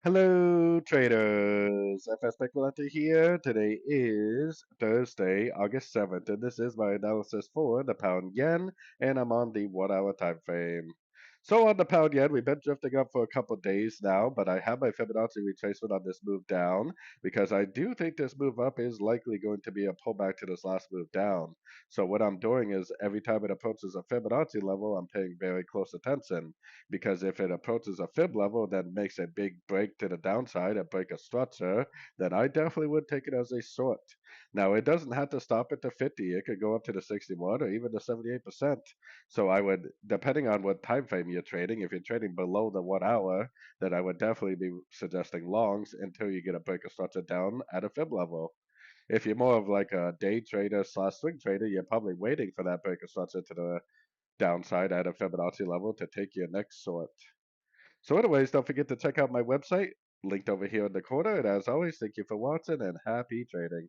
Hello, traders. FX Pip Collector here. Today is Thursday, August 7th, and this is my analysis for the pound yen, and I'm on the 1 hour time frame. So on the pound yen, we've been drifting up for a couple days now, but I have my Fibonacci retracement on this move down because I do think this move up is likely going to be a pullback to this last move down. So what I'm doing is every time it approaches a Fibonacci level, I'm paying very close attention because if it approaches a fib level that makes a big break to the downside, a break of structure, then I definitely would take it as a short. Now, it doesn't have to stop at the 50. It could go up to the 61 or even the 78%. So I would, depending on what time frame you're trading, if you're trading below the 1 hour, then I would definitely be suggesting longs until you get a break of structure down at a fib level. If you're more of like a day trader slash swing trader, you're probably waiting for that break of structure to the downside at a Fibonacci level to take your next short. So anyways, don't forget to check out my website, linked over here in the corner. And as always, thank you for watching and happy trading.